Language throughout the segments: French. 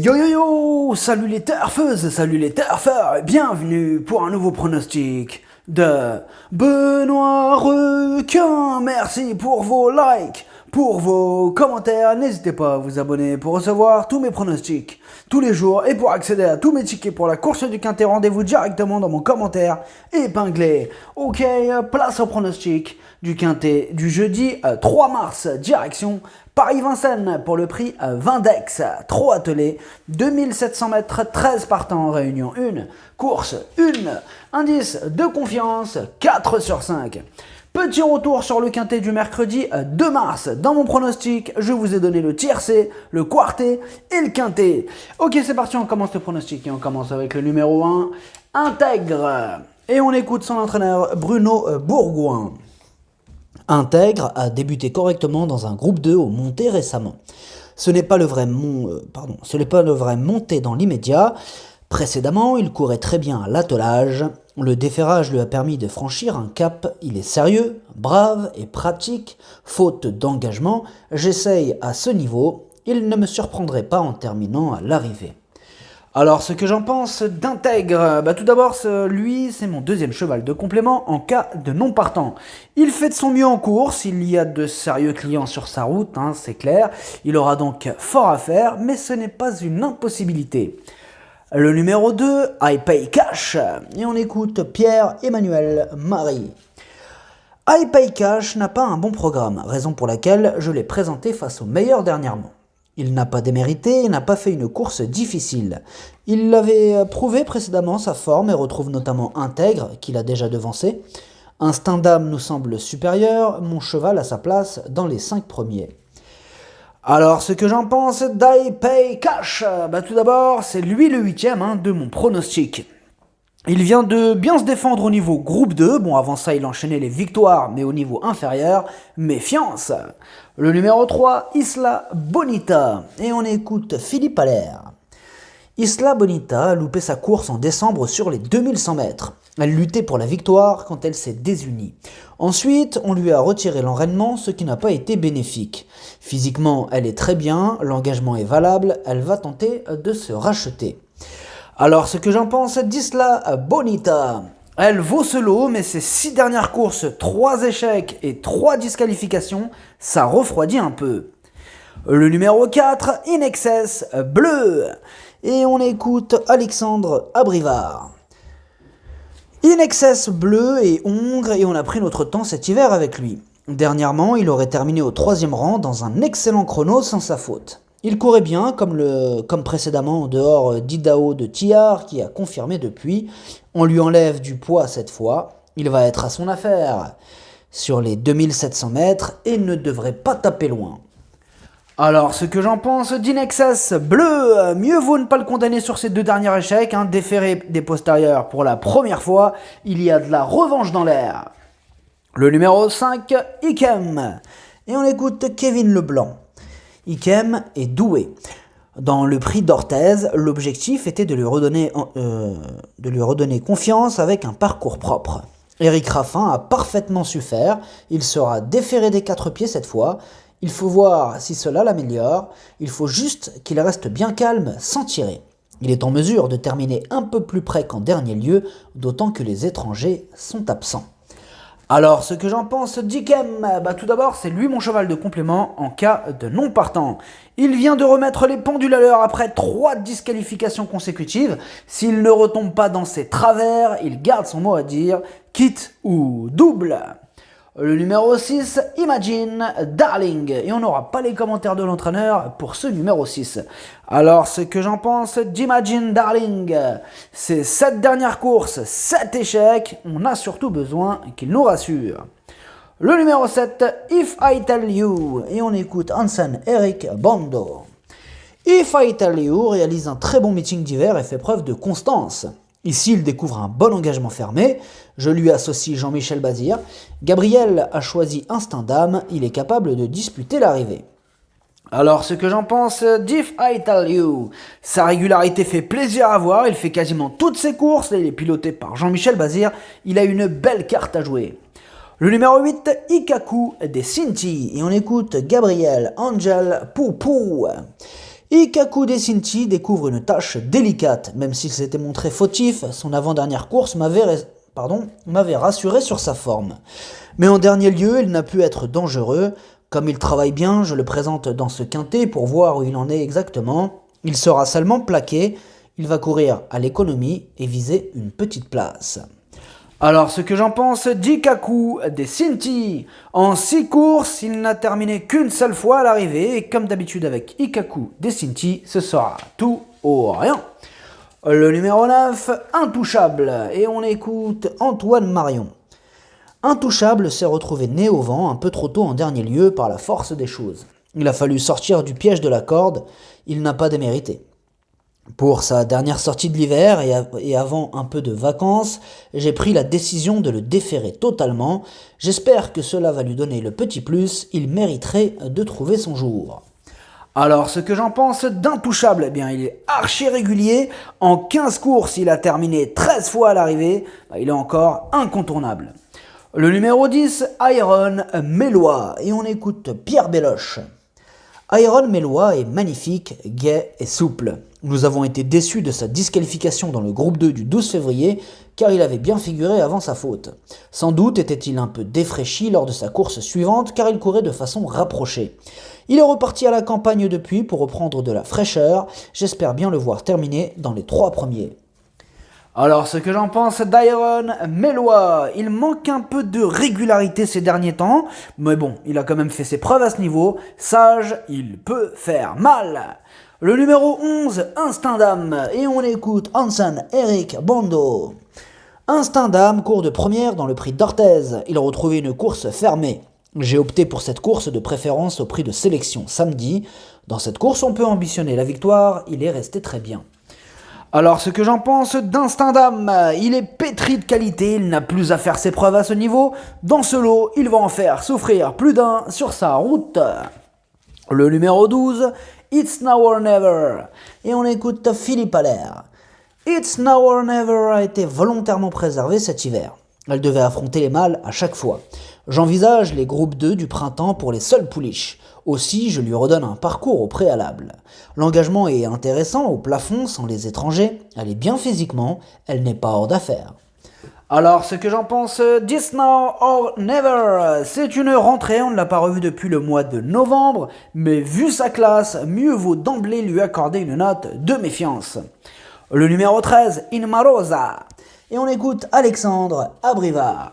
Yo yo yo, salut les turfeuses, salut les turfeurs, et bienvenue pour un nouveau pronostic de Benoît Requin. Merci pour vos likes, pour vos commentaires, n'hésitez pas à vous abonner pour recevoir tous mes pronostics tous les jours et pour accéder à tous mes tickets pour la course du Quintet, rendez-vous directement dans mon commentaire épinglé. Ok, place au pronostic du Quintet du jeudi 3 mars, direction Paris-Vincennes pour le prix Vindex, 3 attelés, 2700 mètres, 13 partants en réunion 1, course 1, indice de confiance 4 sur 5. Petit retour sur le Quintet du mercredi 2 mars. Dans mon pronostic, je vous ai donné le tiercé, le quartet et le Quintet. Ok, c'est parti, on commence le pronostic et on commence avec le numéro 1, Intègre. Et on écoute son entraîneur Bruno Bourgoin. Intègre a débuté correctement dans un groupe 2 au Monté récemment. Ce n'est pas le vrai monté dans l'immédiat. Précédemment, il courait très bien à l'attelage. Le déferrage lui a permis de franchir un cap. Il est sérieux, brave et pratique. Faute d'engagement, j'essaye à ce niveau. Il ne me surprendrait pas en terminant à l'arrivée. Alors, ce que j'en pense d'Intègre, tout d'abord, lui, c'est mon deuxième cheval de complément en cas de non partant. Il fait de son mieux en course, il y a de sérieux clients sur sa route, c'est clair. Il aura donc fort à faire, mais ce n'est pas une impossibilité. Le numéro 2, I Pay Cash, et on écoute Pierre-Emmanuel Marie. I Pay Cash n'a pas un bon programme, raison pour laquelle je l'ai présenté face au meilleur dernièrement. Il n'a pas démérité et n'a pas fait une course difficile. Il avait prouvé précédemment sa forme et retrouve notamment Intègre, qu'il a déjà devancé. Instinct d'âme nous semble supérieur, mon cheval a sa place dans les 5 premiers. Alors, ce que j'en pense d'I Pay Cash, tout d'abord, c'est lui le 8e de mon pronostic. Il vient de bien se défendre au niveau groupe 2, avant ça il enchaînait les victoires, mais au niveau inférieur, méfiance. Le numéro 3, Isla Bonita, et on écoute Philippe Allaire. Isla Bonita a loupé sa course en décembre sur les 2100 mètres. Elle luttait pour la victoire quand elle s'est désunie. Ensuite, on lui a retiré l'enraînement, ce qui n'a pas été bénéfique. Physiquement, elle est très bien, l'engagement est valable, elle va tenter de se racheter. Alors, ce que j'en pense d'Isla Bonita, elle vaut ce lot, mais ses 6 dernières courses, 3 échecs et 3 disqualifications, ça refroidit un peu. Le numéro 4, In Excess Bleu, et on écoute Alexandre Abrivard. In Excess Bleu et hongre, et on a pris notre temps cet hiver avec lui. Dernièrement, il aurait terminé au 3e rang dans un excellent chrono sans sa faute. Il courait bien, comme précédemment, en dehors d'Idaho de Tillard, qui a confirmé depuis. On lui enlève du poids cette fois. Il va être à son affaire sur les 2700 mètres et ne devrait pas taper loin. Alors, ce que j'en pense d'Inexcess Bleu, mieux vaut ne pas le condamner sur ses 2 derniers échecs, déféré des postérieurs pour la première fois. Il y a de la revanche dans l'air. Le numéro 5, Ikem. Et on écoute Kevin Leblanc. Ikem est doué. Dans le prix d'Orthez, l'objectif était de lui redonner confiance avec un parcours propre. Éric Raffin a parfaitement su faire, il sera déféré des 4 pieds cette fois. Il faut voir si cela l'améliore, il faut juste qu'il reste bien calme sans tirer. Il est en mesure de terminer un peu plus près qu'en dernier lieu, d'autant que les étrangers sont absents. Alors, ce que j'en pense d'Ikem, tout d'abord, c'est lui mon cheval de complément en cas de non partant. Il vient de remettre les pendules à l'heure après 3 disqualifications consécutives. S'il ne retombe pas dans ses travers, il garde son mot à dire, quitte ou double. Le numéro 6, Imagine Darling. Et on n'aura pas les commentaires de l'entraîneur pour ce numéro 6. Alors, ce que j'en pense d'Imagine Darling, c'est 7 dernières courses, 7 échecs. On a surtout besoin qu'il nous rassure. Le numéro 7, If I Tell You. Et on écoute Hansen Eric Bando. If I Tell You réalise un très bon meeting d'hiver et fait preuve de constance. Ici, il découvre un bon engagement fermé. Je lui associe Jean-Michel Bazir. Gabriel a choisi Instinct d'âme. Il est capable de disputer l'arrivée. Alors, ce que j'en pense d'If I Tell You, sa régularité fait plaisir à voir. Il fait quasiment toutes ses courses. Il est piloté par Jean-Michel Bazir. Il a une belle carte à jouer. Le numéro 8, Ikaku des Cinti. Et on écoute Gabriel Angel Poupou. Ikaku Desinti découvre une tâche délicate. Même s'il s'était montré fautif, son avant-dernière course m'avait rassuré sur sa forme. Mais en dernier lieu, il n'a pu être dangereux. Comme il travaille bien, je le présente dans ce quintet pour voir où il en est exactement. Il sera seulement plaqué. Il va courir à l'économie et viser une petite place. Alors, ce que j'en pense d'Ikaku Desinti. En 6 courses, il n'a terminé qu'une seule fois à l'arrivée. Et comme d'habitude avec Ikaku Desinti, ce sera tout ou rien. Le numéro 9, Intouchable. Et on écoute Antoine Marion. Intouchable s'est retrouvé né au vent un peu trop tôt en dernier lieu par la force des choses. Il a fallu sortir du piège de la corde. Il n'a pas démérité. Pour sa dernière sortie de l'hiver et avant un peu de vacances, j'ai pris la décision de le déférer totalement. J'espère que cela va lui donner le petit plus, il mériterait de trouver son jour. Alors, ce que j'en pense d'Intouchable, eh bien, il est archi régulier. En 15 courses, il a terminé 13 fois à l'arrivée. Il est encore incontournable. Le numéro 10, Iron Mélois. Et on écoute Pierre Belloche. Iron Mélois est magnifique, gai et souple. Nous avons été déçus de sa disqualification dans le groupe 2 du 12 février car il avait bien figuré avant sa faute. Sans doute était-il un peu défraîchi lors de sa course suivante car il courait de façon rapprochée. Il est reparti à la campagne depuis pour reprendre de la fraîcheur. J'espère bien le voir terminer dans les 3 premiers. Alors, ce que j'en pense d'Iron Mélois, il manque un peu de régularité ces derniers temps, mais bon, il a quand même fait ses preuves à ce niveau. Sage, il peut faire mal. Le numéro 11, Instinct d'âme, et on écoute Hansen Eric Bondo. Instinct d'âme court de première dans le prix d'Orthez. Il a retrouvé une course fermée. J'ai opté pour cette course de préférence au prix de sélection samedi. Dans cette course, on peut ambitionner la victoire, il est resté très bien. Alors, ce que j'en pense d'Instinct d'âme, il est pétri de qualité, il n'a plus à faire ses preuves à ce niveau. Dans ce lot, il va en faire souffrir plus d'un sur sa route. Le numéro 12, It's Now or Never. Et on écoute Philippe Allaire. It's Now or Never a été volontairement préservée cet hiver. Elle devait affronter les mâles à chaque fois. J'envisage les groupes 2 du printemps pour les seuls pouliches. Aussi, je lui redonne un parcours au préalable. L'engagement est intéressant au plafond sans les étrangers. Elle est bien physiquement, elle n'est pas hors d'affaire. Alors, ce que j'en pense d'It's Now or Never, c'est une rentrée, on ne l'a pas revue depuis le mois de novembre, mais vu sa classe, mieux vaut d'emblée lui accorder une note de méfiance. Le numéro 13, Inma Rosa. Et on écoute Alexandre Abrivard.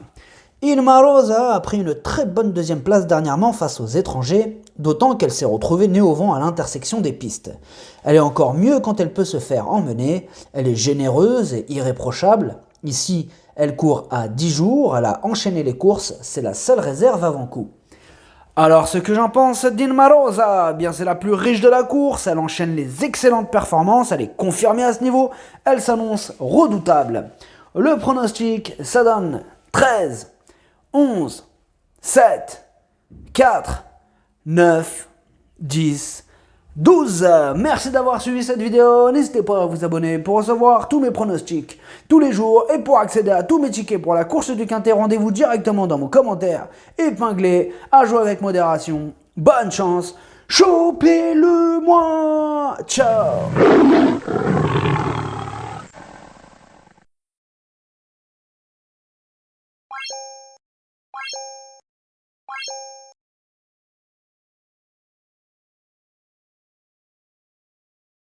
Inma Rosa a pris une très bonne deuxième place dernièrement face aux étrangers, d'autant qu'elle s'est retrouvée nez au vent à l'intersection des pistes. Elle est encore mieux quand elle peut se faire emmener, elle est généreuse et irréprochable. Ici, elle court à 10 jours, elle a enchaîné les courses, c'est la seule réserve avant coup. Alors, ce que j'en pense d'Inma Rosa, bien c'est la plus riche de la course, elle enchaîne les excellentes performances, elle est confirmée à ce niveau, elle s'annonce redoutable. Le pronostic, ça donne 13, 11, 7, 4, 9, 10, 12. Merci d'avoir suivi cette vidéo. N'hésitez pas à vous abonner pour recevoir tous mes pronostics tous les jours et pour accéder à tous mes tickets pour la course du Quintet. Rendez-vous directement dans mon commentaire épinglé. À jouer avec modération. Bonne chance. Chopez-le moi. Ciao.